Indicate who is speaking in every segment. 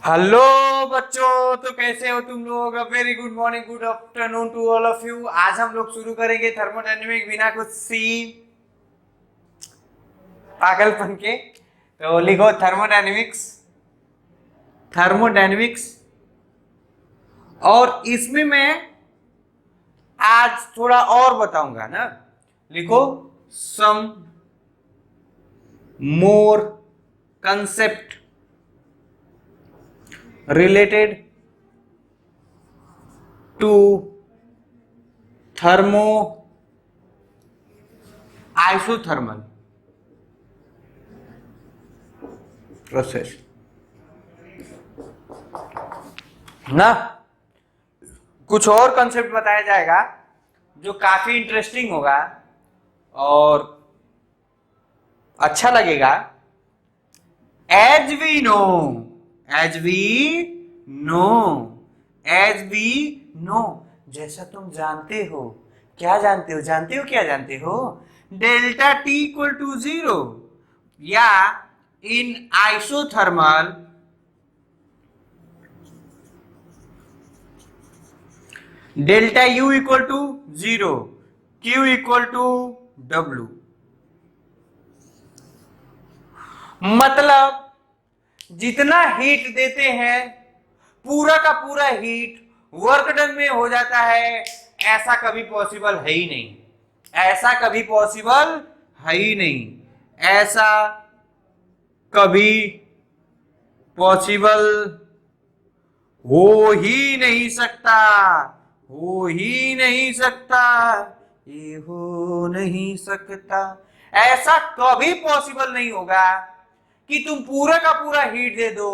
Speaker 1: Hello बच्चों, तो कैसे हो तुम लोग। Very good morning, good afternoon to all of you. आज हम लोग शुरू करेंगे थर्मोडायनेमिक बिना कुछ सी पागलपन के। तो लिखो थर्मोडायनेमिक्स। थर्मोडायनेमिक्स। और इसमें मैं आज थोड़ा और बताऊंगा ना। लिखो some more concept related to thermo isothermal process ना। कुछ और कंसेप्ट बताया जाएगा जो काफी इंटरेस्टिंग होगा और अच्छा लगेगा। As we know as we know as we know जैसा तुम जानते हो। क्या जानते हो? जानते हो क्या जानते हो? डेल्टा टी इक्वल टू 0 या in isothermal delta u equal to 0, q equal to डब्ल्यू। मतलब जितना हीट देते हैं पूरा का पूरा हीट वर्क डन में हो जाता है। ऐसा कभी पॉसिबल है ही नहीं। ऐसा कभी पॉसिबल है ही नहीं। ऐसा कभी पॉसिबल हो ही नहीं सकता। हो ही नहीं सकता। ये हो नहीं सकता। ऐसा कभी पॉसिबल नहीं होगा कि तुम पूरा का पूरा हीट दे दो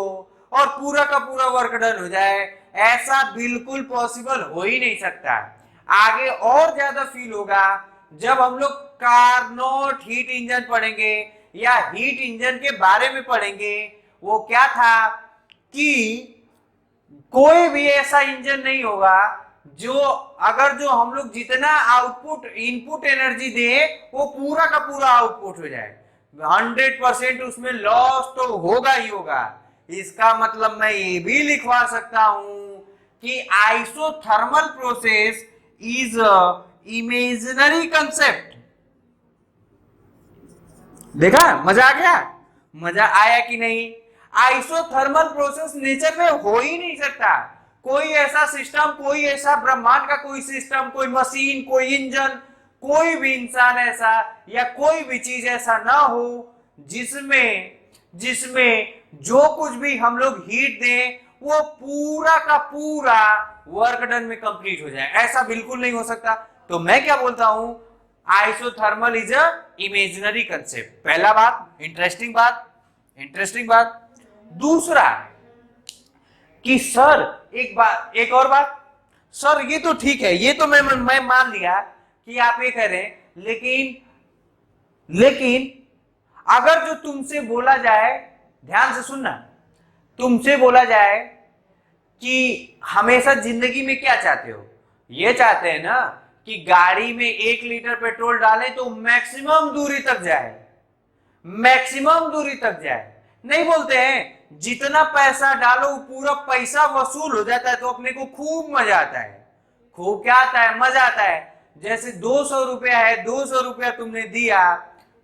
Speaker 1: और पूरा का पूरा वर्क डन हो जाए। ऐसा बिल्कुल पॉसिबल हो ही नहीं सकता। आगे और ज्यादा फील होगा जब हम लोग कार्नोट हीट इंजन पढ़ेंगे या हीट इंजन के बारे में पढ़ेंगे। वो क्या था कि कोई भी ऐसा इंजन नहीं होगा जो अगर जो हम लोग जितना आउटपुट इनपुट एनर्जी दे वो पूरा का पूरा आउटपुट हो जाए। 100% उसमें लॉस तो होगा ही होगा। इसका मतलब मैं ये भी लिखवा सकता हूं कि isothermal process is imaginary concept. देखा? मजा आ गया? मजा आया कि नहीं? आइसोथर्मल प्रोसेस नेचर में हो ही नहीं सकता। कोई ऐसा सिस्टम, कोई ऐसा ब्रह्मांड का कोई सिस्टम, कोई मशीन, कोई इंजन, कोई भी इंसान ऐसा या कोई भी चीज ऐसा ना हो जिसमें जिसमें जो कुछ भी हम लोग हीट दें वो पूरा का पूरा वर्क डन में कंप्लीट हो जाए। ऐसा बिल्कुल नहीं हो सकता। तो मैं क्या बोलता हूं, isothermal is a imaginary concept. पहला बात, इंटरेस्टिंग बात, इंटरेस्टिंग बात। दूसरा कि सर एक और बात। सर ये तो ठीक है, ये तो मैं मान लिया कि आप ये कह रहे हैं, लेकिन अगर जो तुमसे बोला जाए, ध्यान से सुनना, तुमसे बोला जाए कि हमेशा जिंदगी में क्या चाहते हो? ये चाहते हैं ना कि गाड़ी में 1 लीटर पेट्रोल डालें तो मैक्सिमम दूरी तक जाए। मैक्सिमम दूरी तक जाए। नहीं बोलते हैं जितना पैसा डालो पूरा पैसा वसूल हो जाता है तो अपने को खूब मजा आता है। खूब क्या आता है? मजा आता है। जैसे 200 रुपया है, 200 रुपया तुमने दिया,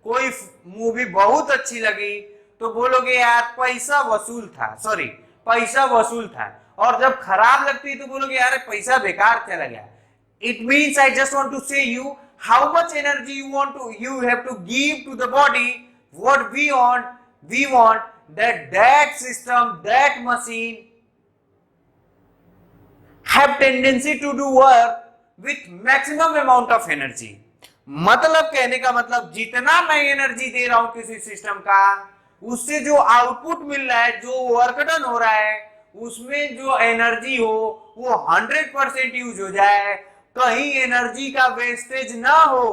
Speaker 1: कोई मूवी बहुत अच्छी लगी तो बोलोगे यार पैसा वसूल था, सॉरी पैसा वसूल था। और जब खराब लगती है तो बोलोगे यार पैसा बेकार चला गया। It means I just want to say you how much energy you have to give to the body. What we want that system, that machine have tendency to do work with maximum amount of energy. मतलब कहने का मतलब जितना मैं energy दे रहा हूं किसी system का, उससे जो आउटपुट मिल रहा है, जो वर्क डन हो रहा है, उसमें जो एनर्जी हो वो 100% यूज हो जाए। कहीं एनर्जी का वेस्टेज ना हो,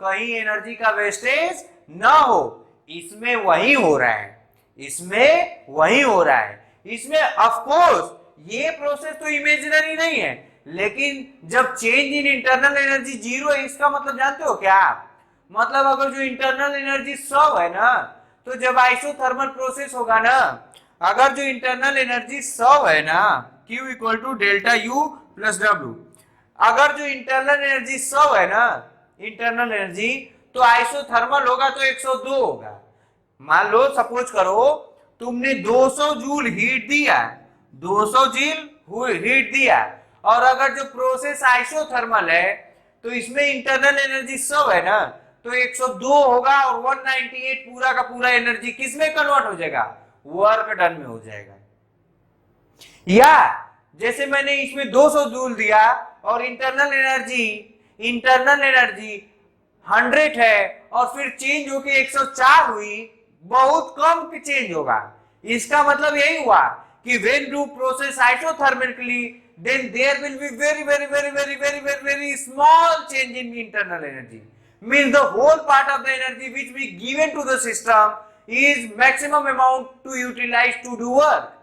Speaker 1: कहीं एनर्जी का वेस्टेज ना हो। इसमें वही हो रहा है, इसमें वही हो रहा है। इसमें ऑफ कोर्स ये प्रोसेस तो इमेजिनरी नहीं है, लेकिन जब चेंज इन इंटरनल एनर्जी 0 है, इसका मतलब जानते हो क्या? मतलब अगर जो इंटरनल एनर्जी 100 है ना, तो जब आइसोथर्मल प्रोसेस होगा ना अगर जो इंटरनल एनर्जी 100 है ना, Q equal to delta U plus W, अगर जो इंटरनल एनर्जी 100 है ना, इंटरनल एनर्जी, तो आइसोथर्मल होगा तो 102 होगा। मान लो सपोज करो तुमने 200 जूल हीट दिया, 200 जूल हीट दिया, और अगर जो प्रोसेस आइसोथर्मल है तो इसमें इंटरनल एनर्जी 100 है ना, तो 102 होगा और 198 पूरा का पूरा एनर्जी किस में कन्वर्ट हो जाएगा, वर्क डन में हो जाएगा। या जैसे मैंने इसमें 200 जूल दिया और इंटरनल एनर्जी 100 है और फिर चेंज होके 104 हुई, बहुत कम चेंज होगा। इसका मतलब यही हुआ कि when do process isothermically, then there will be very small change in internal energy. Means the whole part of the energy which we given to the system is maximum amount to utilize to do work.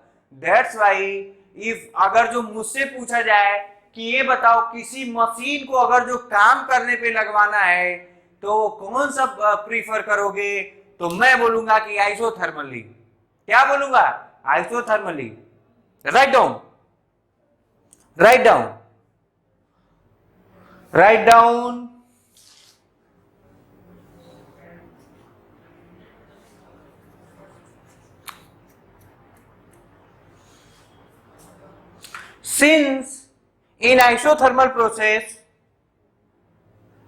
Speaker 1: That's why if अगर जो मुझसे पूछा जाए कि ये बताओ किसी machine को अगर जो काम करने पे लगवाना है तो कौन सा प्रीफर करोगे, तो मैं बोलूंगा कि आइसोथर्मली। क्या बोलूंगा, isothermally. Write down, write down, write down. Since in isothermal process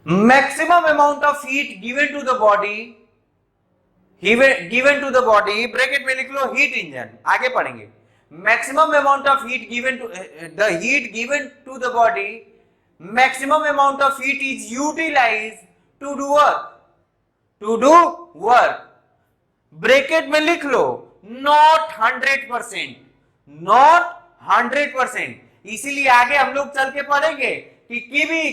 Speaker 1: maximum amount of heat given to the body, bracket में लिख लो हीट इंजन, आगे पढ़ेंगे। Maximum amount of heat given to the heat given to the body, maximum amount of heat is utilise to do work, bracket में लिख लो not 100%, not 100%। इसीलिए आगे हम लोग चल के पढ़ेंगे कि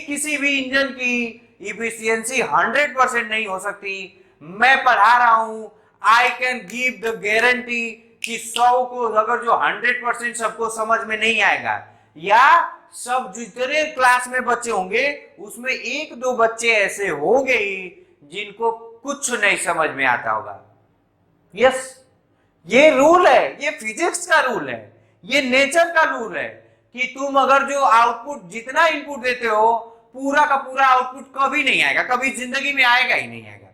Speaker 1: किसी भी इंजन की इफिशियंसी 100% नहीं हो सकती। मैं पढ़ा रहा हूं, I can give the guarantee कि 100 को अगर जो 100% सबको समझ में नहीं आएगा, या सब जितने क्लास में बच्चे होंगे उसमें एक दो बच्चे ऐसे होंगे ही जिनको कुछ नहीं समझ में आता होगा। यस, ये रूल है, ये फिजिक्स का रूल है, ये नेचर का रूल है कि तुम अगर जो आउटपुट जितना इनपुट देते हो पूरा का पूरा आउटपुट कभी नहीं आएगा, कभी जिंदगी में आएगा ही नहीं आएगा।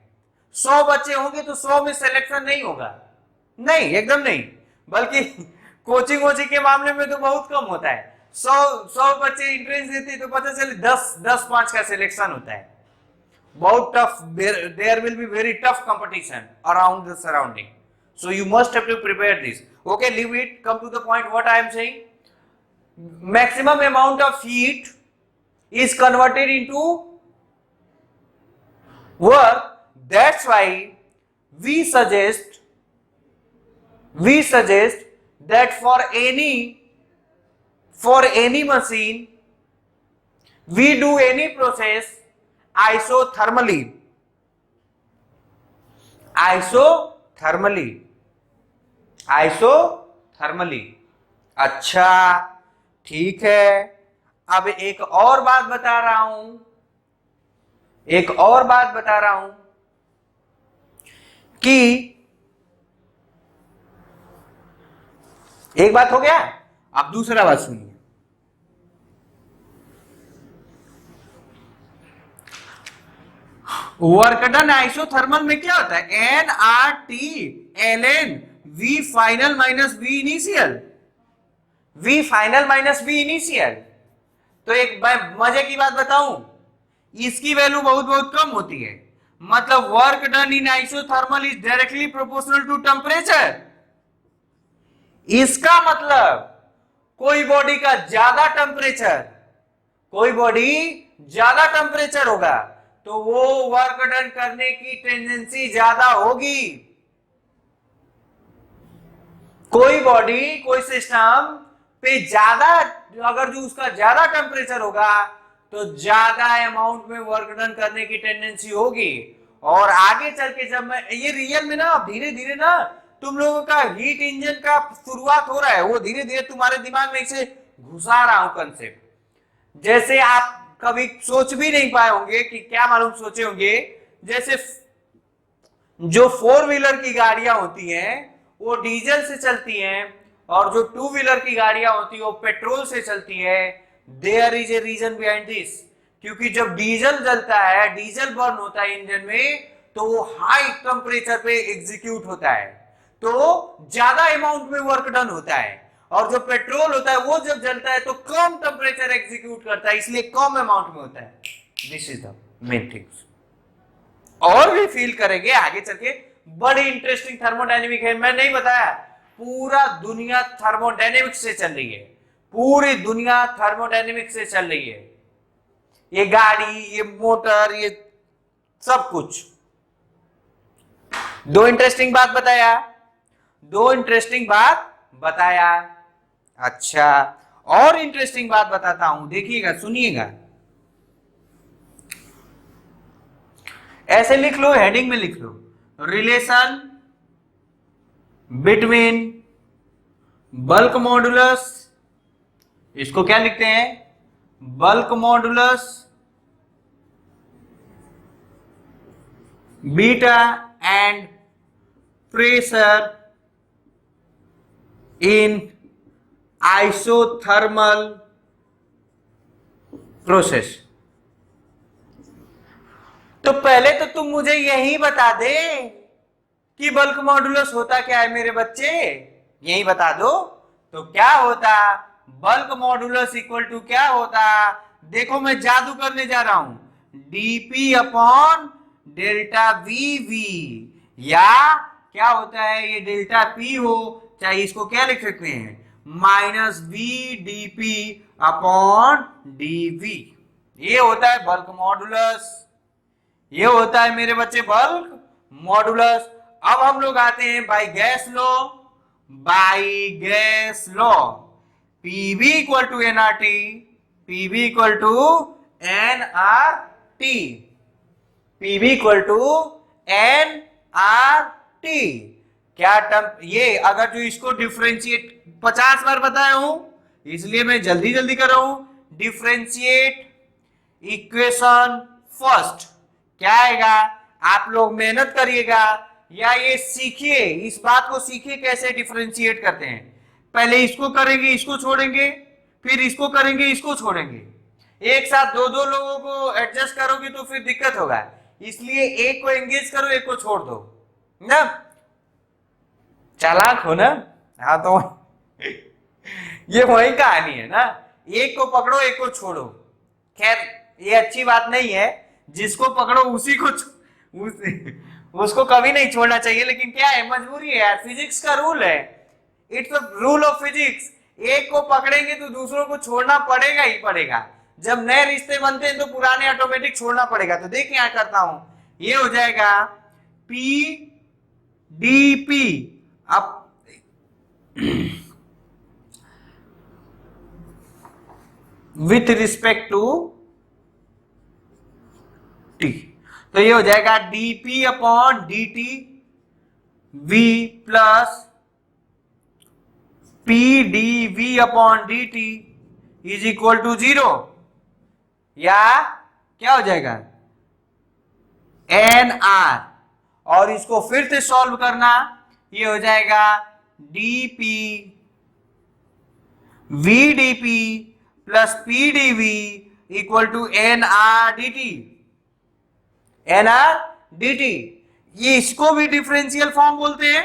Speaker 1: 100 बच्चे होंगे तो 100 में सिलेक्शन नहीं होगा, नहीं, एकदम नहीं। बल्कि कोचिंग वोचिंग के मामले में तो बहुत कम होता है। 100 बच्चे एंट्रेंस देते तो पता चले 10-5 का सिलेक्शन होता है। बहुत tough, there will be very tough competition around the surrounding, so you must have to prepare this. Okay, leave it, come to the point what I am saying. Maximum amount of heat is converted into work. That's why we suggest that for any machine we do any process isothermally. अच्छा, ठीक है। अब एक और बात बता रहा हूं कि एक बात हो गया, अब दूसरा बात सुनिए। वर्क डन आइसोथर्मल में क्या होता है, nRT ln V final minus V initial, V final minus V initial. तो एक मजे की बात बताऊं, इसकी वैल्यू बहुत कम होती है। मतलब work done in isothermal is directly proportional to temperature. इसका मतलब कोई बॉडी ज्यादा टेम्परेचर होगा तो वो वर्क डन करने की टेंडेंसी ज्यादा होगी। कोई बॉडी, कोई सिस्टम पे ज्यादा, अगर जो उसका ज्यादा टेम्परेचर होगा तो ज्यादा अमाउंट में वर्क डन करने की टेंडेंसी होगी। और आगे चल के जब मैं ये रियल में ना धीरे धीरे ना तुम लोगों का हीट इंजन का शुरुआत हो रहा है, वो धीरे धीरे तुम्हारे दिमाग में इसे घुसा रहा हूं कंसेप्ट। जैसे आप कभी सोच भी नहीं पाए होंगे कि क्या मालूम सोचे होंगे, जैसे जो 4 व्हीलर की गाड़ियां होती हैं वो डीजल से चलती हैं और जो टू व्हीलर की गाड़ियां होती है वो पेट्रोल से चलती है। There is a reason behind this, क्योंकि जब डीजल जलता है, डीजल बर्न होता है इंजन में, तो वो हाई टेम्परेचर पे एग्जीक्यूट होता है, तो ज्यादा अमाउंट में वर्क डन होता है। और जो पेट्रोल होता है वो जब जलता है तो कम टेम्परेचर एग्जीक्यूट करता है, इसलिए कम अमाउंट में होता है। This is the main things. और भी फील करेंगे आगे चल के, बड़ी इंटरेस्टिंग थर्मोडायनेमिक है। मैं नहीं बताया, पूरा दुनिया थर्मोडायनेमिक्स से चल रही है, पूरी दुनिया थर्मोडायनेमिक्स से चल रही है। ये गाड़ी, ये मोटर, ये सब कुछ। दो इंटरेस्टिंग बात बताया, दो इंटरेस्टिंग बात बताया। अच्छा, और इंटरेस्टिंग बात बताता हूं, देखिएगा, सुनिएगा। ऐसे लिख लो, हेडिंग में लिख लो, रिलेशन बिटवीन बल्क मॉडुलस, इसको क्या लिखते हैं, bulk modulus beta and pressure in isothermal process. तो पहले तो तुम मुझे यही बता दे कि बल्क मॉडुलस होता क्या है मेरे बच्चे, यही बता दो। तो क्या होता, बल्क मॉडुलस इक्वल टू क्या होता, देखो मैं जादू करने जा रहा हूं, DP upon delta V V, या क्या होता है, ये डेल्टा पी हो, चाहे इसको क्या लिख सकते हैं, minus V DP upon DV. ये होता है बल्क मॉडुलस, ये होता है मेरे बच्चे बल्क मॉडुलस। अब हम लोग आते हैं by gas law, by gas law, PV equal to NRT, PV equal to NRT, PV equal to NRT. क्या टर्म, ये अगर जो इसको डिफरेंशिएट 50 बार बताया हूं, इसलिए मैं जल्दी जल्दी कर रहा हूं। डिफरेंशिएट इक्वेशन फर्स्ट, क्या आएगा, आप लोग मेहनत करिएगा या ये सीखिए, इस बात को सीखिए कैसे डिफरेंशिएट करते हैं। पहले इसको करेंगे, इसको छोड़ेंगे, फिर इसको करेंगे, इसको छोड़ेंगे। एक साथ दो दो लोगों को एडजस्ट करोगे तो फिर दिक्कत होगा, इसलिए एक को एंगेज करो, एक को छोड़ दो ना, चालाक हो ना। हाँ, तो ये वही कहानी है ना, एक को पकड़ो, एक को छोड़ो। खैर ये अच्छी बात नहीं है, जिसको पकड़ो उसी को उसको कभी नहीं छोड़ना चाहिए, लेकिन क्या है, मजबूरी है यार, फिजिक्स का रूल है, it's a rule of physics. एक को पकड़ेंगे तो दूसरों को छोड़ना पड़ेगा ही पड़ेगा। जब नए रिश्ते बनते हैं तो पुराने ऑटोमेटिक छोड़ना पड़ेगा। तो देखिए यहां करता हूं, ये हो जाएगा पी डी पी, अब विथ रिस्पेक्ट टू टी, तो ये हो जाएगा dp upon dt v plus p dv upon dt is equal to 0, या क्या हो जाएगा nr, और इसको फिर से सॉल्व करना, ये हो जाएगा dp v dp plus p dv equal to nr dt, NR DT. ये इसको भी डिफरेंशियल फॉर्म बोलते हैं,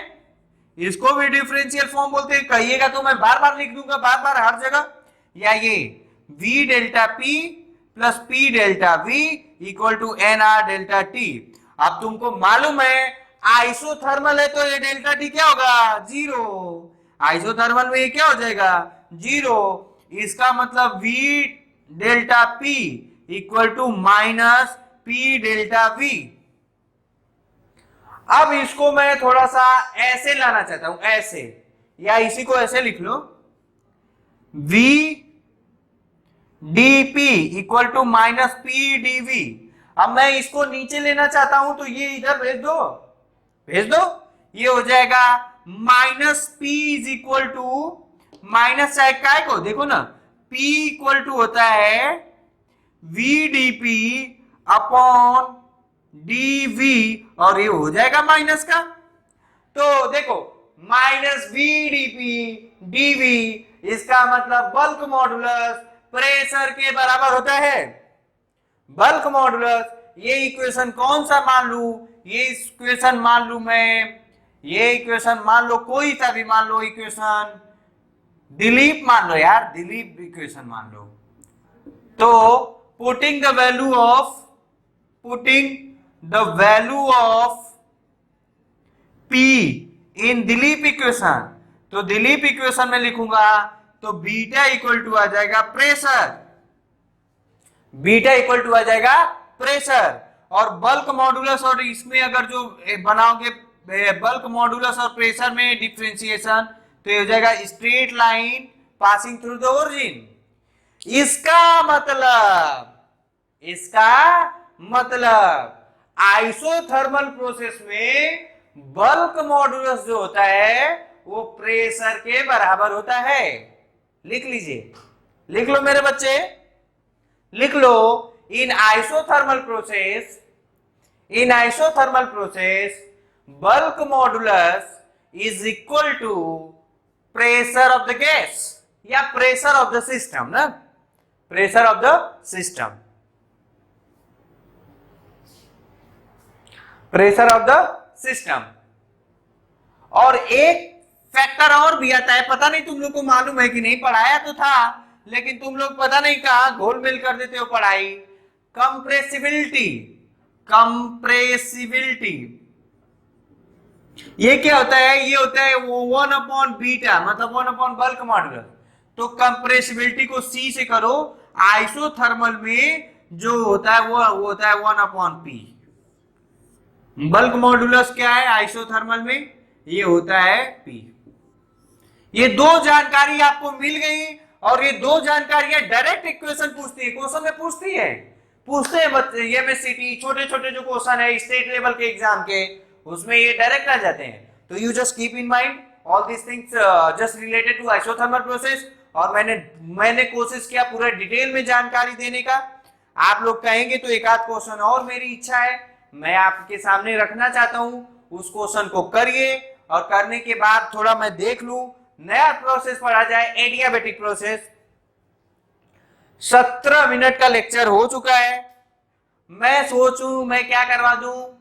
Speaker 1: इसको भी डिफरेंशियल फॉर्म बोलते हैं। कहिएगा तो मैं बार बार लिख दूंगा, बार बार हर जगह। या ये v delta p plus p delta v equal to NR delta T. अब तुमको मालूम है आइसोथर्मल है तो ये डेल्टा टी क्या होगा, 0। आइसोथर्मल में ये क्या हो जाएगा, 0। इसका मतलब v delta p equal to minus P delta V. अब इसको मैं थोड़ा सा ऐसे लाना चाहता हूं, ऐसे, या इसी को ऐसे लिख लो, v dp equal to minus P DV. अब मैं इसको नीचे लेना चाहता हूं तो ये इधर भेज दो, भेज दो, ये हो जाएगा minus P is equal to minus, चाहे काय को देखो ना, p इक्वल टू होता है v dp अपॉन dv, और ये हो जाएगा माइनस का। तो देखो माइनस VdP dV, इसका मतलब बल्क मॉडुलस प्रेशर के बराबर होता है। बल्क मॉडुलस, ये इक्वेशन कौन सा मान लू, ये इक्वेशन मान लू मैं, ये इक्वेशन मान लो, कोई सा भी मान लो इक्वेशन, दिलीप मान लो यार, दिलीप इक्वेशन मान लो। तो putting the value of P in Dilip equation, तो दिलीप इक्वेशन में लिखूंगा तो बीटा इक्वल टू आ जाएगा प्रेशर, बीटा इक्वल टू आ जाएगा प्रेशर। और बल्क मॉडुलस और इसमें अगर जो बनाओगे बल्क मॉडुलस और प्रेशर में डिफरेंशिएशन, तो ये हो जाएगा straight line passing through the origin. इसका मतलब आइसोथर्मल प्रोसेस में बल्क मॉडुलस जो होता है वो प्रेशर के बराबर होता है। लिख लीजिए, लिख लो मेरे बच्चे, लिख लो। In isothermal process bulk modulus is equal to pressure of the gas या प्रेशर ऑफ द सिस्टम ना, pressure of the system, pressure of the system. और एक फैक्टर और भी आता है, पता नहीं तुम लोग को मालूम है कि नहीं, पढ़ाया तो था लेकिन तुम लोग पता नहीं कहां घोल मेल कर देते हो पढ़ाई। कंप्रेसिबिलिटी, कंप्रेसिबिलिटी ये क्या होता है, ये होता है वो 1/बीटा, मतलब 1/ बल्क मॉडुलस। तो कंप्रेसिबिलिटी को C से करो, आइसोथर्मल में जो होता है वो होता है 1/P। बल्क मॉडुलस क्या है आइसोथर्मल में, ये होता है P। ये दो जानकारी आपको मिल गई, और ये दो जानकारियां डायरेक्ट इक्वेशन पूछती है, क्वेश्चन में पूछते हैं बच्चे, ये MSCT छोटे छोटे जो क्वेश्चन है स्टेट लेवल के एग्जाम के, उसमें ये डायरेक्ट आ जाते हैं। तो you just keep in mind all this things just related to isothermal process. और मैंने कोशिश किया पूरा डिटेल में जानकारी देने का। आप लोग कहेंगे तो एक आध क्वेश्चन और मेरी इच्छा है मैं आपके सामने रखना चाहता हूं, उस क्वेश्चन को करिए, और करने के बाद थोड़ा मैं देख लूं नया प्रोसेस पढ़ा जाए, एडियाबेटिक प्रोसेस। 17 मिनट का लेक्चर हो चुका है। मैं सोचूं मैं क्या करवा दूं,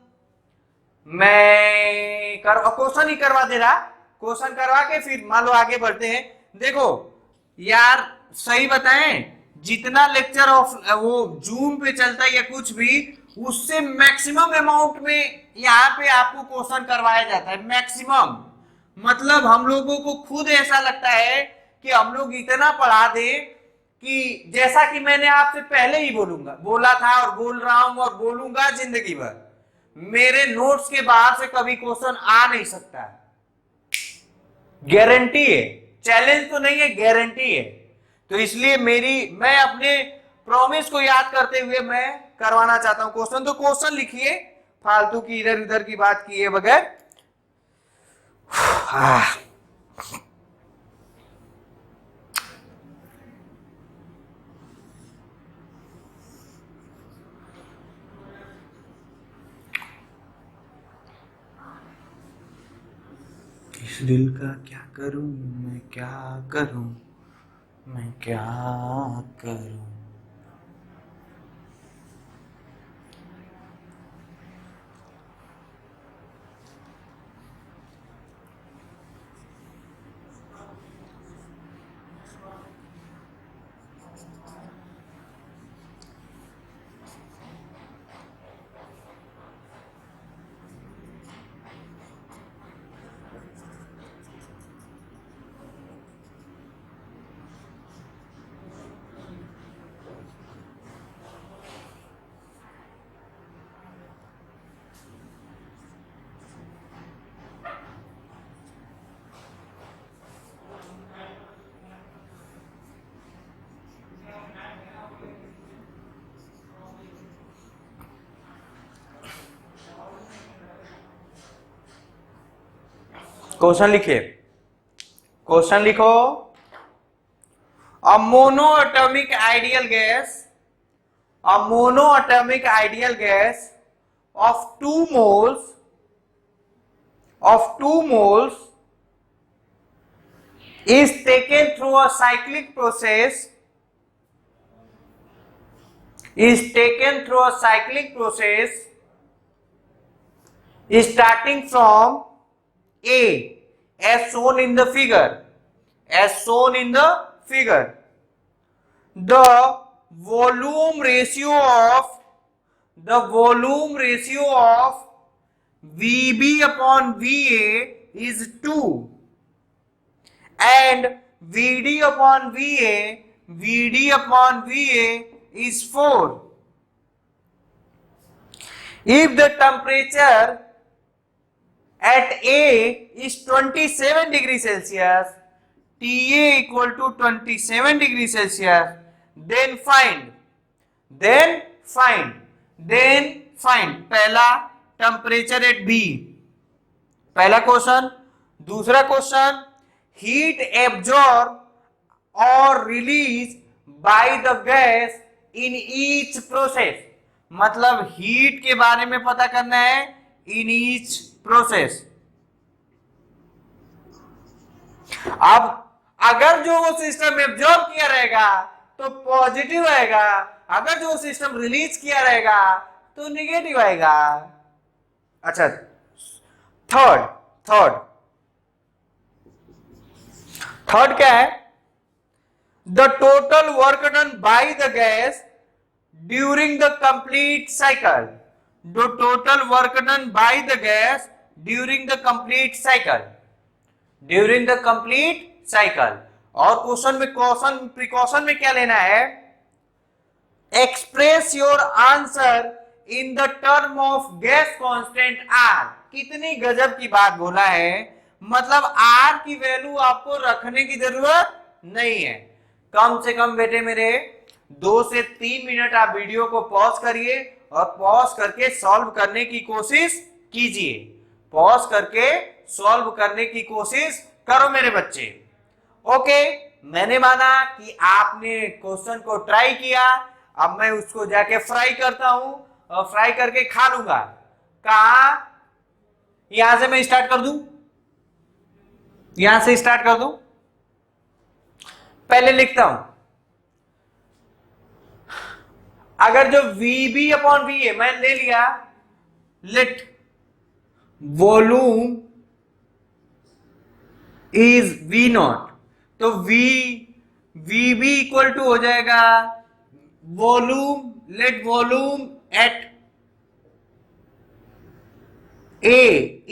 Speaker 1: मैं क्वेश्चन ही करवा दे रहा, क्वेश्चन करवा के फिर मान लो आगे बढ़ते हैं। देखो यार सही बताएं, जितना लेक्चर ऑफ वो जूम पे चलता है या कुछ भी, उससे मैक्सिमम अमाउंट में यहाँ पे आपको क्वेश्चन करवाया जाता है, मैक्सिमम। मतलब हम लोगों को खुद ऐसा लगता है कि हम लोग इतना पढ़ा दे कि जैसा कि मैंने आपसे पहले ही बोला था और बोल रहा हूं और बोलूंगा जिंदगी भर, मेरे नोट्स के बाहर से कभी क्वेश्चन आ नहीं सकता, गारंटी है, चैलेंज तो नहीं है, गारंटी है। तो इसलिए मैं अपने प्रॉमिस को याद करते हुए मैं करवाना चाहता हूं क्वेश्चन। तो क्वेश्चन लिखिए, फालतू की इधर उधर की बात किए बगैर। इस दिल का क्या करूं मैं, क्या करूं मैं, क्या करूं। क्वेश्चन लिखिए, क्वेश्चन लिखो। A monoatomic ideal gas, a monoatomic ideal gas of 2 moles is taken through a cyclic process starting from A, as shown in the figure. The volume ratio of VB upon VA is 2 and VD upon VA is 4. If the temperature at A is 27 degrees Celsius, TA equal to 27 degrees Celsius, then find पहला temperature at B, पहला question. दूसरा question, heat absorb और release by the gas in each process. मतलब heat के बारे में पता करना है इन ईच प्रोसेस. अब अगर जो वो सिस्टम एब्जॉर्ब किया रहेगा तो पॉजिटिव आएगा, अगर जो सिस्टम रिलीज किया रहेगा तो निगेटिव आएगा. अच्छा, थर्ड क्या है? The total work done by the gas during the complete cycle. और प्रिकॉशन में क्या लेना है? Express your answer in the term of gas constant R. कितनी गजब की बात बोला है. मतलब आर की वैल्यू आपको रखने की जरूरत नहीं है. कम से कम बेटे मेरे 2 से 3 मिनट आप वीडियो को पॉज करिए और पॉज करके सॉल्व करने की कोशिश कीजिए. करो मेरे बच्चे. ओके, मैंने माना कि आपने क्वेश्चन को ट्राई किया. अब मैं उसको जाके फ्राई करता हूं और फ्राई करके खा लूंगा. कहा? यहां से मैं स्टार्ट कर दूं. पहले लिखता हूं. अगर जो VB अपॉन VA मैं ले लिया, लेट वॉल्यूम इज V0, तो VB इक्वल टू हो जाएगा volume, let volume at A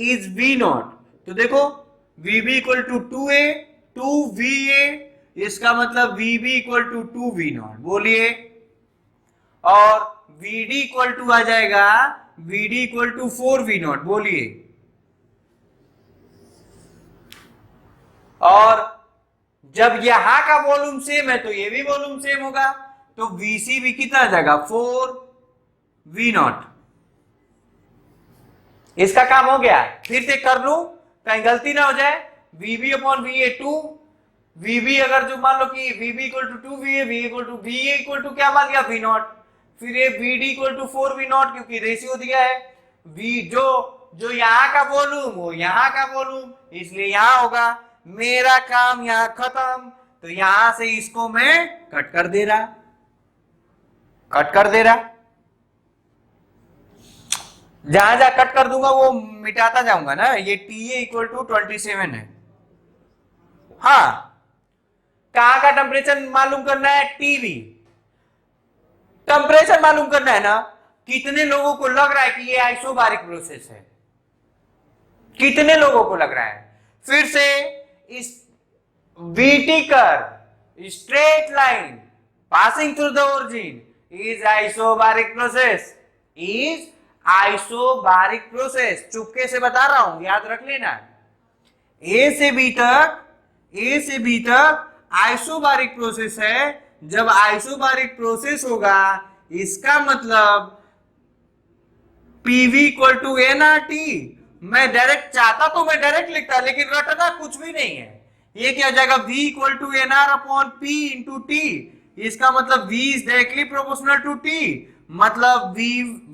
Speaker 1: is V0. तो देखो VB equal to 2A 2VA, इसका मतलब VB इक्वल टू 2V0. बोलिए. और VD इक्वल टू आ जाएगा VD इक्वल टू 4V0. बोलिए. और जब यहां का वॉल्यूम सेम है तो ये भी वॉल्यूम सेम होगा, तो VC भी कितना आ जाएगा 4V0. इसका काम हो गया. फिर से कर लूं, कहीं गलती ना हो जाए. VB अपॉन VA 2, VB अगर जो मान लो कि VB equal to 2VA, VA equal to क्या मान लिया V0. फिर ये VD इक्वल टू 4V0 क्योंकि रेशियो दिया है. जो यहां का वॉल्यूम वो यहां का वॉल्यूम, इसलिए यहां होगा. मेरा काम यहां खत्म. तो यहां से इसको मैं कट कर दे रहा. जहां जहां कट कर दूंगा वो मिटाता जाऊंगा ना. ये TA इक्वल टू 27 है. हाँ, कहां का टेम्परेचर मालूम करना है? TB टेम्परेचर मालूम करना है ना. कितने लोगों को लग रहा है कि ये आइसोबारिक प्रोसेस है? कितने लोगों को लग रहा है? फिर से इस VT curve straight line passing through the origin is isobaric process. चुपके से बता रहा हूं, याद रख लेना. A से B तक आइसोबारिक प्रोसेस है. जब आइसोबारिक प्रोसेस होगा इसका मतलब PV इक्वल टू nRT. मैं डायरेक्ट चाहता तो मैं डायरेक्ट लिखता, लेकिन रटना कुछ भी नहीं है. ये क्या हो जाएगा? V equal to NR upon P into T. इसका मतलब V is directly proportional to T. मतलब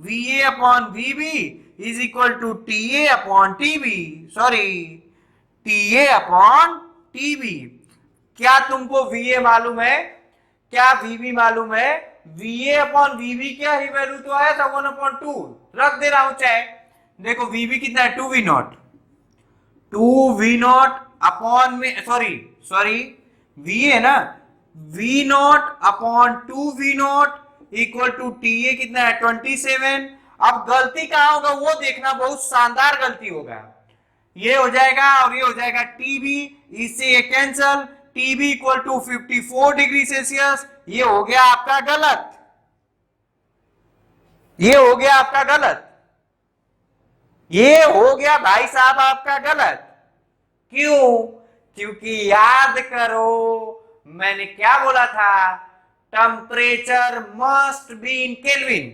Speaker 1: VA upon VB is equal to TA upon TB. Sorry, TA upon TB. क्या तुमको VA मालूम है, क्या VB मालूम है? VA अपॉन VB क्या ही वैल्यू तो आया था 1/2, रख दे रहा हूं चाहे। देखो VB कितना है, 2V0 अपॉन में सॉरी VA है ना, V0 upon 2V0 equal to TA कितना है 27। अब गलती कहां होगा वो देखना, बहुत शानदार गलती होगा। ये हो जाएगा और ये हो जाएगा TB, इससे ये cancel, TB equal to 54 degree Celsius. ये हो गया आपका गलत, ये हो गया आपका गलत, ये हो गया भाई साहब आपका गलत। क्यों? क्योंकि याद करो मैंने क्या बोला था, temperature must be in kelvin.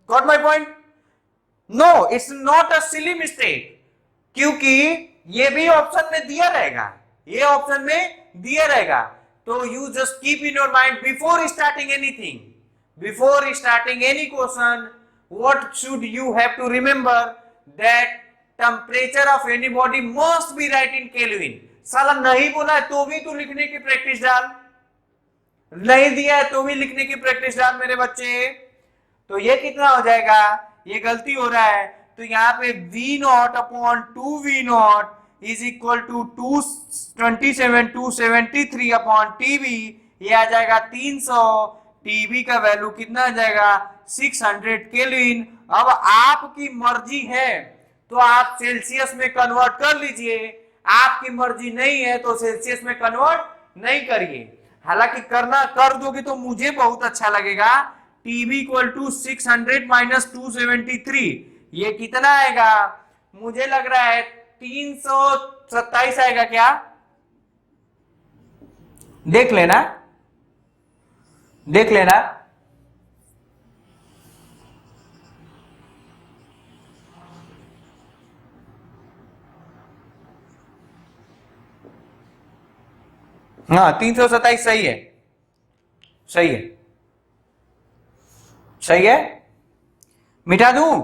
Speaker 1: Got my point? No, it's not a silly mistake, क्योंकि ये भी ऑप्शन में दिया रहेगा, ये ऑप्शन में दिया रहेगा। तो you just keep in your mind before starting anything, before starting any question, what should you have to remember that temperature of any body must be right in Kelvin। साला नहीं बोला है तो भी तू लिखने की प्रैक्टिस डाल, नहीं दिया है तो भी लिखने की प्रैक्टिस डाल मेरे बच्चे। तो ये कितना हो जाएगा, ये गलती हो रहा है, तो यहाँ पे V0 upon 2V0 is equal to 273 upon TB, ये आ जाएगा 300। TB का वैल्यू कितना आ जाएगा 600 केल्विन। अब आपकी मर्जी है तो आप सेल्सियस में कन्वर्ट कर लीजिए, आपकी मर्जी नहीं है तो सेल्सियस में कन्वर्ट नहीं करिए। हालांकि करना कर दोगे तो मुझे बहुत अच्छा लगेगा। TB इक्वल टू 600 माइनस 273, ये कितना आएगा? मुझे लग रहा है 327 आएगा क्या? देख लेना, देख लेना। हाँ 327 सही है, सही है, सही है। मिटा दूं,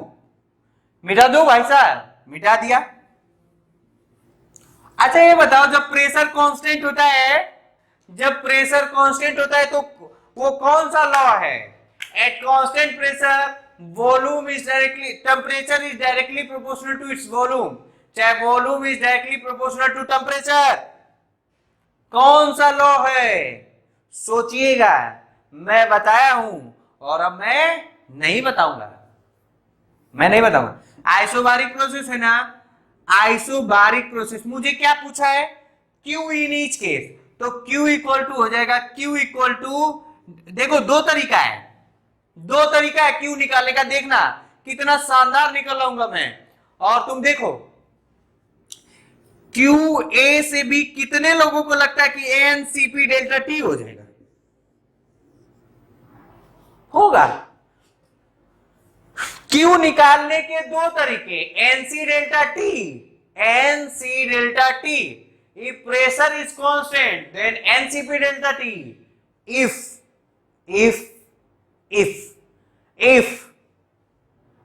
Speaker 1: मिटा दो भाई साहब, मिटा दिया। अच्छा ये बताओ, जब प्रेशर कांस्टेंट होता है, जब प्रेशर कांस्टेंट होता है तो वो कौन सा लॉ है? At constant pressure volume is directly, temperature is directly proportional to its volume, चाहे volume is directly proportional to temperature. कौन सा लॉ है? सोचिएगा, मैं बताया हूं और अब मैं नहीं बताऊंगा, मैं नहीं बताऊंगा। आइसोबारिक प्रोसेस है ना, आइसोबारिक प्रोसेस। मुझे क्या पूछा है? Q इन ईच केस, तो Q इक्वल टू हो जाएगा, Q इक्वल टू, देखो दो तरीका है, दो तरीका है Q निकालने का। देखना कितना शानदार निकल लाऊंगा मैं। और तुम देखो Q A से B, कितने लोगों को लगता है कि ANCP डेल्टा T हो जाएगा? होगा। Q निकालने के दो तरीके, NC delta T, NC delta T। If pressure is constant, then NCP delta T. If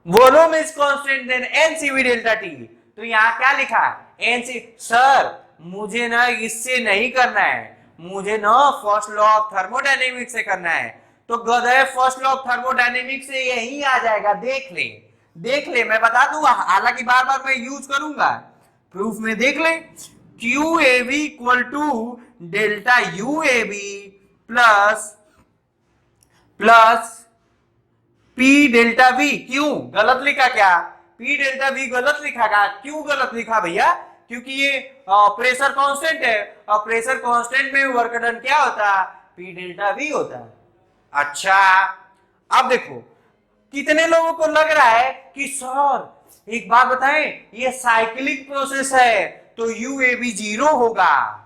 Speaker 1: volume is constant, then NCP delta T। तो यहां क्या लिखा? NC। सर मुझे ना इससे नहीं करना है, मुझे ना फर्स्ट लॉ ऑफ थर्मोडायनेमिक्स से करना है। तो गधे, फर्स्ट लॉ ऑफ थर्मोडायनेमिक्स से यही आ जाएगा, देख ले, देख ले, मैं बता दूंगा। हालांकि बार बार मैं यूज करूंगा, प्रूफ में देख ले। QAB equal to delta UAB plus P delta V। क्यों गलत लिखा? क्या P डेल्टा V गलत लिखा? क्यों गलत लिखा भैया? क्योंकि ये प्रेशर कांस्टेंट है, और प्रेशर कांस्टेंट में वर्क डन क्या होता? P डेल्टा V होता। अच्छा अब देखो, कितने लोगों को लग रहा है कि सर एक बात बताएं, ये साइक्लिक प्रोसेस है तो UAB 0 होगा।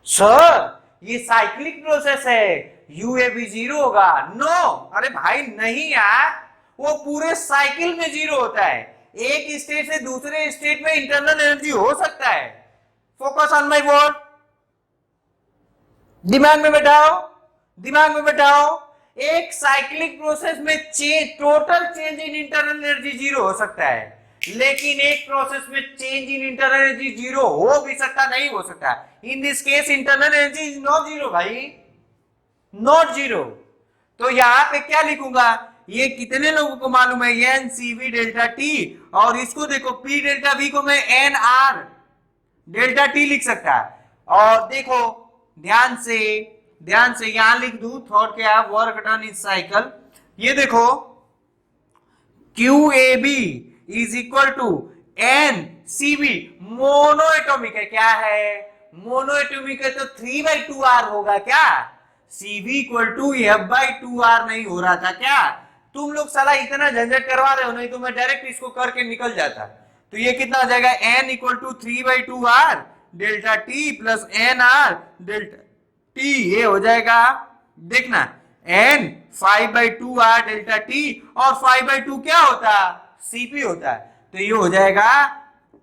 Speaker 1: सर ये साइक्लिक प्रोसेस है, UAB 0 होगा। नो, अरे भाई नहीं यार, वो पूरे साइकिल में 0 होता है। एक स्टेट से दूसरे स्टेट में इंटरनल एनर्जी हो सकता है। फोकस ऑन माय वर्ड, दिमाग में बैठाओ, दिमाग में बैठाओ। एक साइक्लिक प्रोसेस में total change in internal energy 0 हो सकता है, लेकिन एक प्रोसेस में change in internal energy zero हो भी सकता, नहीं हो सकता। In this case internal energy is not zero भाई, नॉट जीरो। तो यहां पे क्या लिखूंगा, ये कितने लोगों को मालूम है, N C V delta T, और इसको देखो पी डेल्टा वी को मैं एन आर डेल्टा टी लिख सकता है। और देखो ध्यान से यहां लिख दू थॉट क्या, वर्क डन इज साइकिल। ये देखो Q A B is equal to N C B, monoatomic है, क्या है, मोनो एटॉमिक है, तो 3/2r होगा क्या, CV इक्वल टू F/2r नहीं हो रहा था क्या। तुम लोग साला इतना झंझट करवा रहे हो, नहीं तो मैं डायरेक्ट इसको करके निकल जाता। तो ये कितना हो जाएगा, n equal to 3/2r delta T plus N R delta T, ये हो जाएगा, देखना n 5/2r डेल्टा टी, और 5/2 क्या होता, CP होता है, तो ये हो जाएगा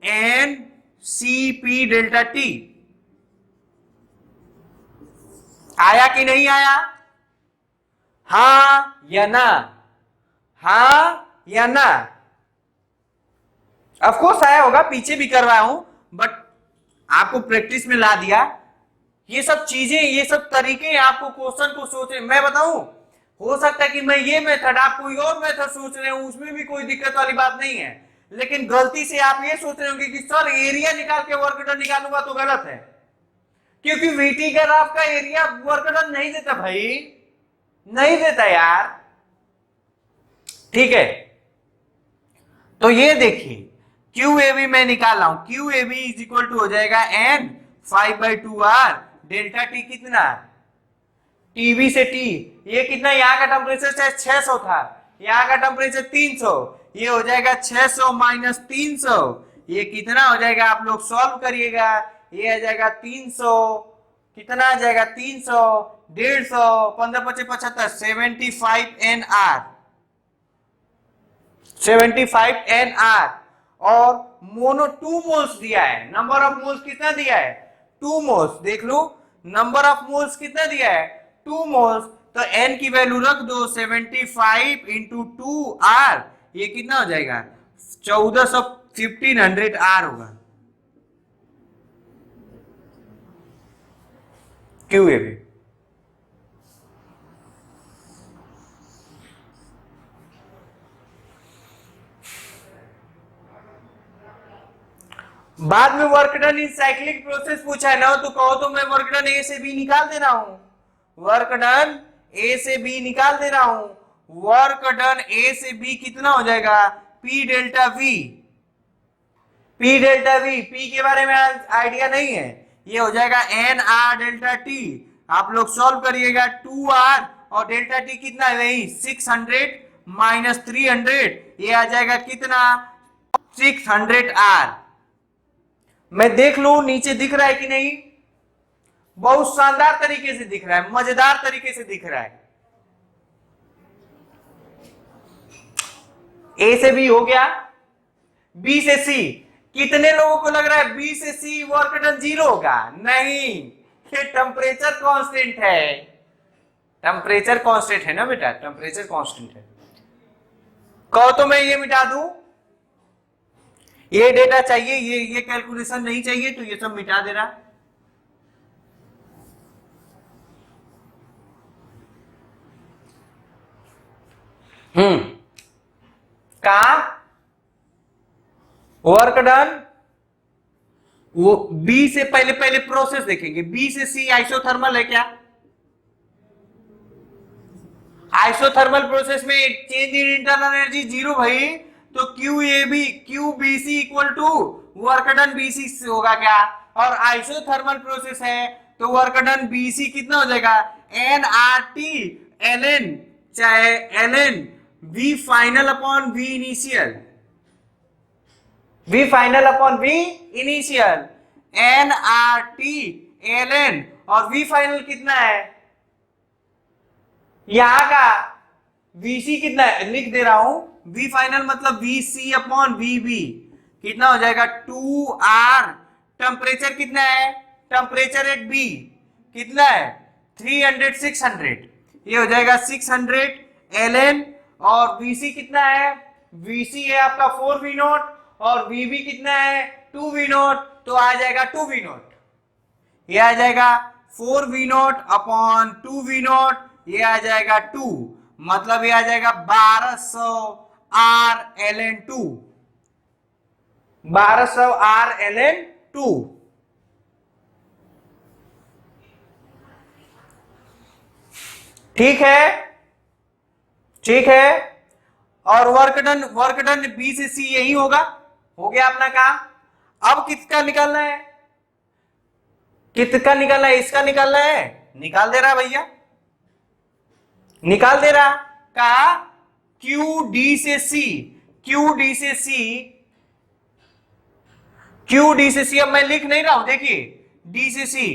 Speaker 1: n CP डेल्टा टी। आया कि नहीं आया, हाँ या ना, हाँ या ना। ऑफ कोर्स आया होगा, पीछे भी करवाया हूं, बट आपको प्रैक्टिस में ला दिया। ये सब चीजें, ये सब तरीके आपको क्वेश्चन को सोचे, मैं बताऊं, हो सकता है कि मैं ये मेथड, आप कोई और मेथड सोच रहे हो, उसमें भी कोई दिक्कत वाली बात नहीं है, लेकिन गलती से आप ये सोच रहे होंगे कि सर एरिया निकाल के वर्क डन निकालूंगा, तो गलत है, क्योंकि वीटी ग्राफ का एरिया वर्क डन नहीं देता भाई, नहीं देता यार, ठीक है। तो ये देखिए क्यू ए बी मैं निकाल रहा हूं, Q A B is equal to हो जाएगा एन 5/2r डेल्टा टी, कितना, टीबी से टी, ये कितना, यहाँ का टेम्परेचर चाहे 600 था, यहाँ का टेम्परेचर 300, ये हो जाएगा 600 माइनस 300, ये कितना हो जाएगा, आप लोग सॉल्व करिएगा, ये आ जाएगा 300, कितना आ जाएगा 300, 150, 15×5 = 75 NR, 75 NR। और मोनो 2 मोल्स दिया है, नंबर ऑफ मोल्स कितना दिया है, 2 मोल्स, देख लो नंबर ऑफ मोल्स कितना दिया है, 2 मोल्स, तो n की वैल्यू रख दो, 75 इंटू 2r, ये कितना हो जाएगा 1400 R होगा, क्यों ये भी। बाद में वर्क डन इन साइक्लिक प्रोसेस पूछा है ना, तो कहो तो मैं वर्क डन ए से बी निकाल दे रहा हूं, वर्क डन ए से बी निकाल दे रहा हूं, वर्क डन ए से बी कितना हो जाएगा, P delta we, P delta we, P के बारे में आइडिया नहीं है, ये हो जाएगा एन आर डेल्टा टी, आप लोग सॉल्व करिएगा, 2r और डेल्टा टी कितना है वही 600 माइनस 300, ये आ जाएगा कितना 600r। मैं देख लू नीचे दिख रहा है कि नहीं, बहुत शानदार तरीके से दिख रहा है, मजेदार तरीके से दिख रहा है। ए से बी हो गया, बी से सी, कितने लोगों को लग रहा है बी से सी वर्क डन 0 होगा, नहीं, ये टेम्परेचर कांस्टेंट है, टेम्परेचर कांस्टेंट है ना बेटा, टेम्परेचर कांस्टेंट है। कहो तो मैं ये मिटा दूं, ये डेटा चाहिए, ये कैलकुलेशन नहीं चाहिए, तो ये सब मिटा दे रहा। कहा वर्क डन, वो बी से पहले प्रोसेस देखेंगे, बी से सी आइसोथर्मल है क्या, आइसोथर्मल प्रोसेस में चेंज इन इंटरनल एनर्जी 0 भाई, तो Q A B Q B C equal to work done B C होगा क्या, और आइसोथर्मल प्रोसेस है तो वर्क डन बी सी कितना हो जाएगा, n r T L n, चाहे l N v final upon v initial, v final upon v initial, n r T L n, और वी फाइनल कितना है, यहां का वीसी कितना है, लिख दे रहा हूं, वी फाइनल मतलब वीसी अपॉन वीबी, कितना हो जाएगा 2r, टेम्परेचर कितना है, टेम्परेचर एट बी कितना है 300 600, ये हो जाएगा 600 ln, और वीसी कितना है, वीसी है आपका 4v0, और वी भी कितना है 2v0, तो आ जाएगा 2v0, ये आ जाएगा 4v0 अपॉन 2v0, ये आ जाएगा 2, मतलब ये आ जाएगा 1200 R ln 2, 1200 R ln 2। ठीक है, ठीक है। और वर्क डन बी से सी यही होगा, हो गया अपना काम। अब किसका निकालना है, किसका निकालना है, इसका निकालना है, निकाल दे रहा भैया, निकाल दे रहा। कहा क्यू डी से सी, क्यू डी से सी, क्यू डी से सी, अब मैं लिख नहीं रहा हूं, देखिए डी से सी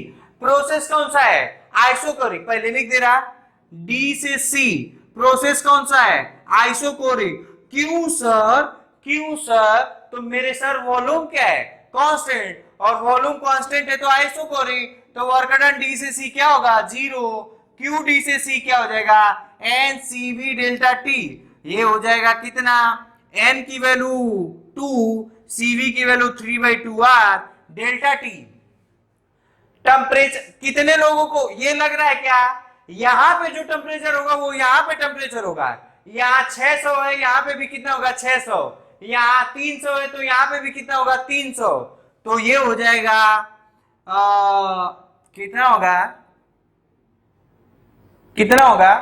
Speaker 1: प्रोसेस कौन सा है, आइसोकोरिक, पहले लिख दे रहा, डी से सी प्रोसेस कौन सा है, isochoric. Q sir, Q sir, तो मेरे सर वॉल्यूम क्या है, कांस्टेंट, और वॉल्यूम कांस्टेंट है तो आइसोकोरिक, तो वर्क डन डी से सी क्या होगा 0, क्यू डी से सी क्या हो जाएगा N C V delta T, ये हो जाएगा कितना, एन की वैल्यू 2, सीवी की value 3/2 R delta T. Temperature कितने लोगों को ये लग रहा है क्या, यहां पे जो टेम्परेचर होगा वो यहां पे टेम्परेचर होगा, यहां 600 है, यहां पे भी कितना होगा 600, यहां 300 है तो यहां पे भी कितना होगा 300, तो ये हो जाएगा कितना होगा, कितना होगा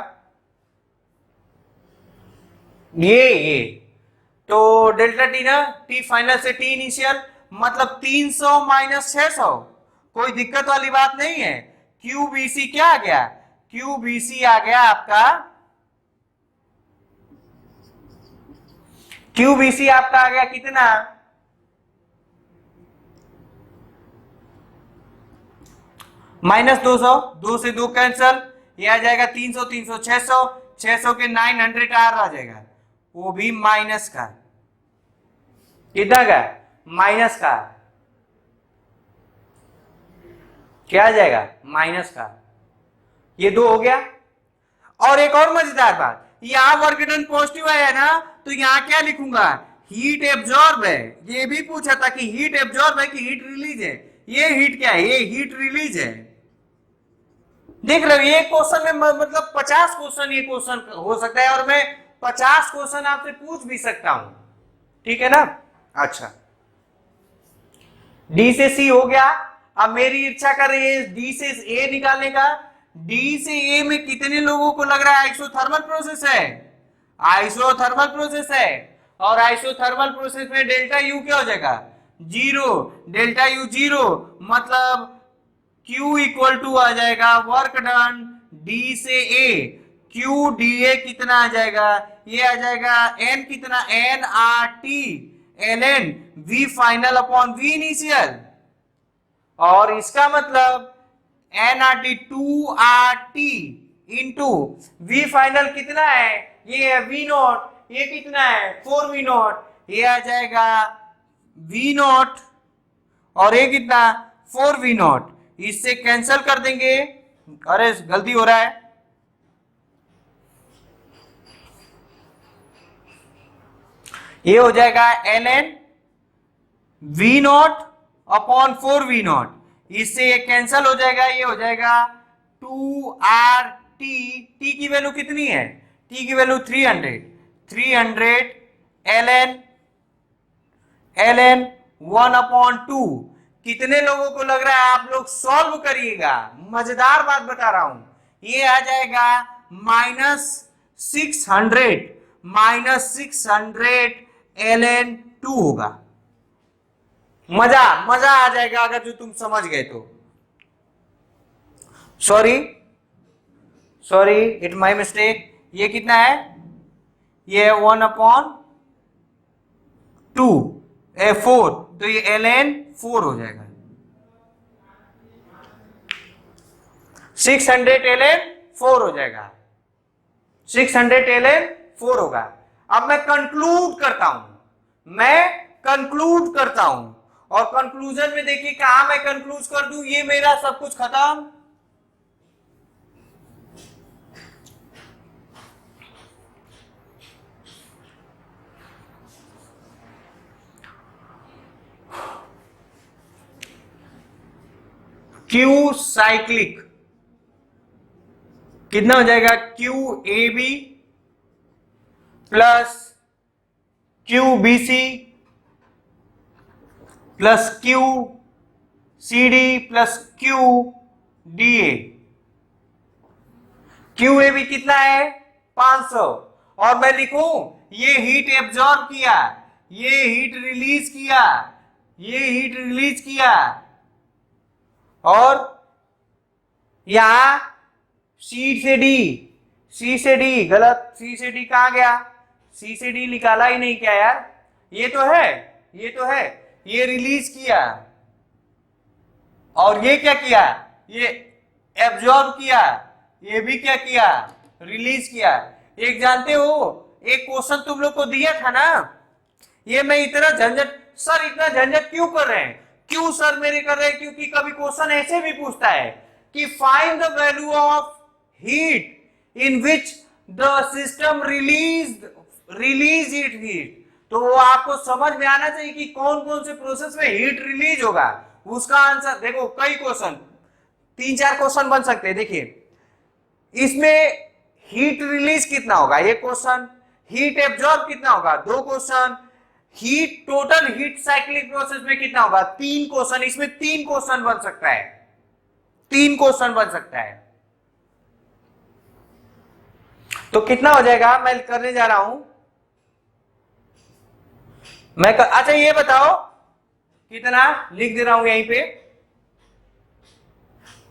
Speaker 1: ये तो डेल्टा टी ना, टी फाइनल से टी इनिशियल, मतलब 300 माइनस 600, कोई दिक्कत वाली बात नहीं है। क्यूबीसी क्या आ गया, क्यूबीसी आ गया आपका, क्यूबीसी आपका आ गया कितना, -200, 2 से 2 कैंसल, ये आ जाएगा 300, 300 600, 600 के 900 आर आ जाएगा, वो भी माइनस का, कितना का माइनस का, क्या आ जाएगा माइनस का, ये 2 हो गया। और एक और मजेदार बात, यहां वर्क डन पॉजिटिव आया ना, तो यहां क्या लिखूंगा, हीट एब्जॉर्ब है, ये भी पूछा था कि हीट एब्जॉर्ब है कि हीट रिलीज है, ये हीट क्या है, ये हीट रिलीज है। देख रहे हो ये क्वेश्चन में मतलब 50 क्वेश्चन ये क्वेश्चन हो सकता है, और मैं 50 क्वेश्चन आपसे पूछ भी सकता हूं, ठीक है ना। अच्छा, डी से सी हो गया, अब मेरी इच्छा कर रही है डी से ए निकालने का, डी से ए में कितने लोगों को लग रहा है आइसोथर्मल प्रोसेस है, आइसोथर्मल प्रोसेस है, और आइसोथर्मल प्रोसेस में डेल्टा यू क्या हो जाएगा 0, डेल्टा यू 0, मतलब Q इक्वल टू आ जाएगा वर्क डन D से A, Q डी ए कितना आ जाएगा, ये आ जाएगा N कितना N R T L N V final upon V initial, और इसका मतलब N R T 2 R T into V final कितना है, ये है V नॉट, ये कितना है 4V नॉट, ये आ जाएगा V नॉट, और ये कितना 4V नॉट, इससे कैंसिल कर देंगे, अरे गलती हो रहा है, ये हो जाएगा L N V not upon 4V not, इससे ये कैंसिल हो जाएगा, ये हो जाएगा 2 टी, टी की वैल्यू कितनी है, टी की वैल्यू 300 एल एन 1/2, कितने लोगों को लग रहा है, आप लोग सॉल्व करिएगा, मजेदार बात बता रहा हूं, ये आ जाएगा -600 ln2 होगा, मजा मजा आ जाएगा अगर जो तुम समझ गए तो, sorry sorry it my mistake, ये कितना है, ये 1/2 4, तो ये ln4 हो जाएगा, 600 ln4 हो जाएगा, 600 ln4 होगा। अब मैं कंक्लूड करता हूं, मैं कंक्लूड करता हूं, और कंक्लूजन में देखिए कहां मैं कंक्लूड कर दूं, ये मेरा सब कुछ खत्म, क्यू साइक्लिक कितना हो जाएगा, Q A B plus Q B C plus Q C D plus Q D A. Q A B कितना है 500, और मैं लिखूं ये हीट एब्जॉर्ब किया, ये हीट रिलीज किया, ये हीट रिलीज किया, और यहां सी से डी, सी से डी गलत, सी से डी कहां गया, सी से डी निकाला ही नहीं क्या यार, ये तो है, ये तो है, ये रिलीज किया और ये क्या किया, ये एब्जॉर्ब किया, ये भी क्या किया, रिलीज किया। एक जानते हो एक क्वेश्चन तुम लोग को दिया था ना, ये मैं इतना झंझट, सर इतना झंझट क्यों कर रहे हैं, क्यों सर मेरे कर रहे हैं, क्योंकि कभी क्वेश्चन ऐसे भी पूछता है कि find the value of heat in which the system release it heat. तो वो आपको समझ में आना चाहिए कि कौन कौन से प्रोसेस में हीट रिलीज होगा, उसका आंसर देखो, कई क्वेश्चन 3-4 क्वेश्चन बन सकते हैं। देखिए इसमें हीट रिलीज कितना होगा, एक क्वेश्चन, हीट एब्जॉर्ब कितना होगा 2 question, heat total heat cyclic process में कितना होगा 3 क्वेश्चन, इसमें 3 क्वेश्चन बन सकता है, 3 क्वेश्चन बन सकता है। तो कितना हो जाएगा, मैं करने जा रहा हूं, अच्छा ये बताओ कितना, लिख दे रहा हूं यहीं पे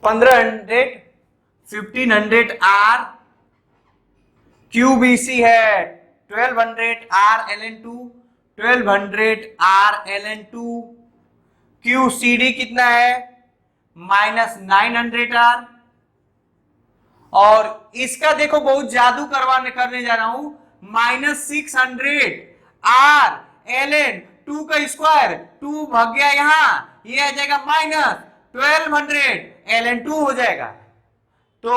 Speaker 1: 1500 1500 आर, QBC है 1200 are LN2, 1200 are LN2, QCD कितना है -900 आर, और इसका देखो बहुत जादू करने जा रहा हूं, -600 आर LN2 का स्क्वायर, 2 भाग गया यहां, ये आ जाएगा -1200 LN2 हो जाएगा। तो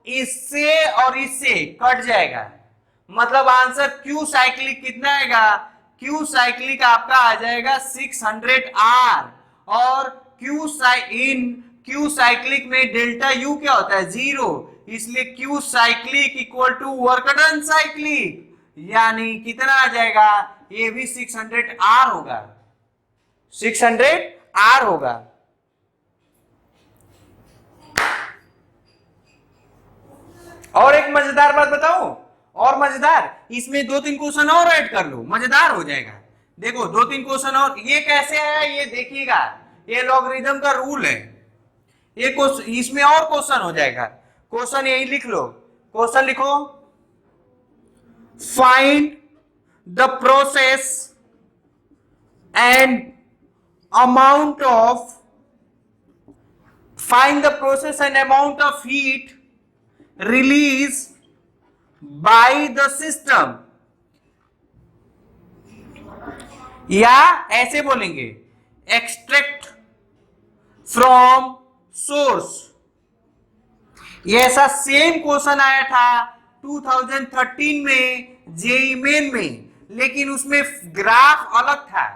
Speaker 1: इससे और इससे कट जाएगा, मतलब आंसर क्यू साइक्लिक कितना आएगा, क्यू साइक्लिक आपका आ जाएगा 600 आर, और क्यू साइक्लिक में डेल्टा यू क्या होता है 0, इसलिए Q cyclic equal to work done cyclic, यानी कितना आ जाएगा, ये भी 600 आर होगा, 600 आर होगा। और एक मजेदार बात बताऊं, और मजेदार, इसमें 2-3 क्वेश्चन और ऐड कर लो, मजेदार हो जाएगा। देखो 2-3 क्वेश्चन और, ये कैसे है ये देखिएगा, ये लॉगरिथम का रूल है, ये इसमें और क्वेश्चन हो जाएगा। क्वेश्चन यही लिख लो, क्वेश्चन लिखो, find the process and amount of heat release by the system, या ऐसे बोलेंगे एक्सट्रैक्ट फ्रॉम सोर्स। ये ऐसा सेम क्वेश्चन आया था 2013 में जेईई मेन में, लेकिन उसमें ग्राफ अलग था।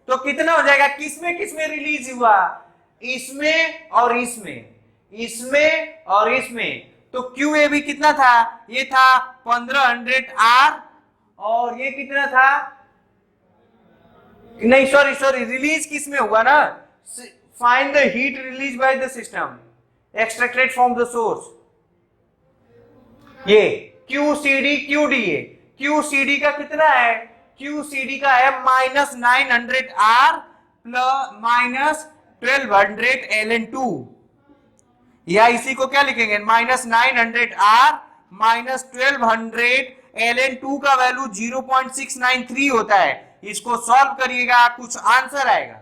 Speaker 1: तो कितना हो जाएगा, किसमें किसमें रिलीज हुआ, इसमें और इसमें, इसमें और इसमें। तो QAB कितना था, ये था 1500 आर, और ये कितना था, नहीं सॉरी रिलीज किसमें हुआ ना, find the heat release by the system extracted from the source, ये QCD QDA। QCD का कितना है, QCD का है -900 आर प्लस -1200 LN2, या इसी को क्या लिखेंगे -900 आर -1200 LN2 का वैल्यू 0.693 होता है। इसको सॉल्व करिएगा, कुछ आंसर आएगा।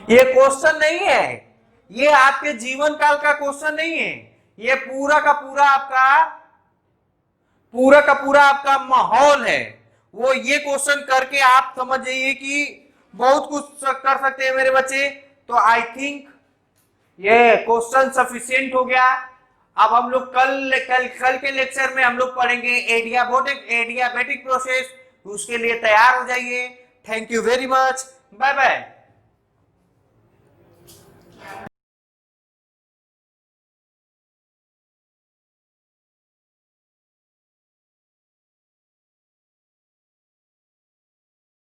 Speaker 1: ये क्वेश्चन नहीं है, ये आपके जीवन काल का क्वेश्चन नहीं है, ये पूरा का पूरा आपका माहौल है। वो ये क्वेश्चन करके आप समझ जाइए कि बहुत कुछ कर सकते हैं मेरे बच्चे। तो आई थिंक ये क्वेश्चन सफिशिएंट हो गया। अब हम लोग कल के लेक्चर में हम लोग पढ़ेंगे एडियाबेटिक प्रोसेस, उसके लिए तैयार हो जाइए। Thank you very much, bye bye.